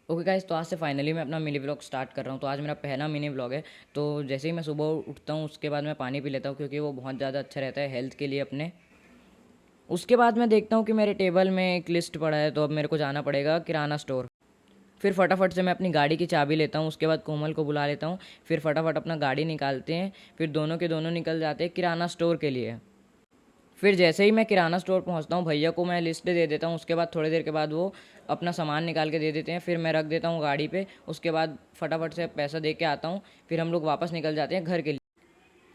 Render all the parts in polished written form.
Okay guys, तो आज से फाइनली मैं अपना मिनी व्लॉग स्टार्ट कर रहा हूँ। तो आज मेरा पहला मिनी व्लॉग है। तो जैसे ही मैं सुबह उठता हूँ उसके बाद मैं पानी पी लेता हूँ, क्योंकि वो बहुत ज़्यादा अच्छा रहता है हेल्थ के लिए अपने। उसके बाद मैं देखता हूँ कि मेरे टेबल में एक लिस्ट पड़ा है, तो अब मेरे को जाना पड़ेगा किराना स्टोर। फिर फटाफट से मैं अपनी गाड़ी की चाबी लेता हूँ, उसके बाद कोमल को बुला लेता हूँ। फिर फटाफट अपना गाड़ी निकालते हैं, फिर दोनों के दोनों निकल जाते हैं किराना स्टोर के लिए। फिर जैसे ही मैं किराना स्टोर पहुंचता हूँ, भैया को मैं लिस्ट दे देता हूँ। उसके बाद थोड़ी देर के बाद वो अपना सामान निकाल के दे देते हैं, फिर मैं रख देता हूँ गाड़ी पे। उसके बाद फटाफट से पैसा दे के आता हूँ, फिर हम लोग वापस निकल जाते हैं घर के लिए।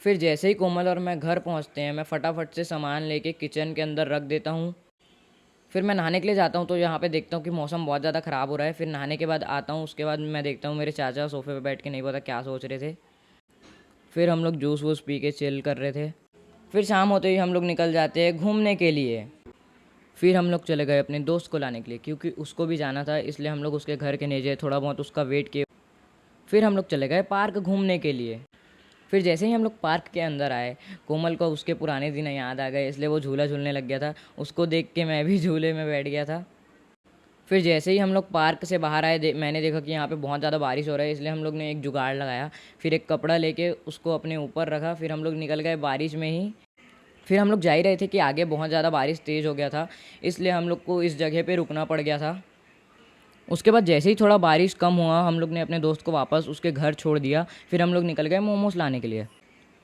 फिर जैसे ही कोमल और मैं घर पहुँचते हैं, मैं फटाफट से सामान लेके किचन के अंदर रख देता हूँ। फिर मैं नहाने के लिए जाता हूँ, तो यहाँ पे देखता हूँ कि मौसम बहुत ज़्यादा ख़राब हो रहा है। फिर नहाने के बाद आता हूँ, उसके बाद मैं देखता हूँ मेरे चाचा सोफे पे बैठ के नहीं पता क्या सोच रहे थे। फिर हम लोग जूस वूस पी के चिल कर रहे थे। फिर शाम होते ही हम लोग निकल जाते हैं घूमने के लिए। फिर हम लोग चले गए अपने दोस्त को लाने के लिए, क्योंकि उसको भी जाना था, इसलिए हम लोग उसके घर के नीचे थोड़ा बहुत उसका वेट किए। फिर हम लोग चले गए पार्क घूमने के लिए। फिर जैसे ही हम लोग पार्क के अंदर आए, कोमल को उसके पुराने दिन याद आ गए, इसलिए वो झूला झूलने लग गया था। उसको देख के मैं भी झूले में बैठ गया था। फिर जैसे ही हम लोग पार्क से बाहर आए, मैंने देखा कि यहाँ पे बहुत ज़्यादा बारिश हो रहा है, इसलिए हम लोग ने एक जुगाड़ लगाया। फिर एक कपड़ा लेके उसको अपने ऊपर रखा, फिर हम लोग निकल गए बारिश में ही। फिर हम लोग जा ही रहे थे कि आगे बहुत ज़्यादा बारिश तेज़ हो गया था, इसलिए हम लोग को इस जगह पे रुकना पड़ गया था। उसके बाद जैसे ही थोड़ा बारिश कम हुआ, हम लोग ने अपने दोस्त को वापस उसके घर छोड़ दिया। फिर हम लोग निकल गए मोमोज़ लाने के लिए।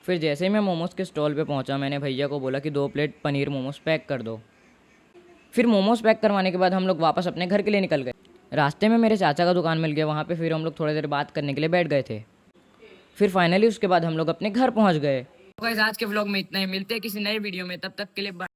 फिर जैसे ही मैं मोमोज़ के स्टॉल पे पहुंचा, मैंने भैया को बोला कि 2 प्लेट पनीर मोमोज़ पैक कर दो। फिर मोमोज़ पैक करवाने के बाद हम लोग वापस अपने घर के लिए निकल गए। रास्ते में मेरे चाचा का दुकान मिल गया, वहाँ पे फिर हम लोग थोड़ी देर बात करने के लिए बैठ गए थे। फिर फाइनली उसके बाद हम लोग अपने घर पहुँच गए। तो गाइस, आज के व्लॉग में इतना ही। मिलते हैं किसी नए वीडियो में, तब तक के लिए बाय।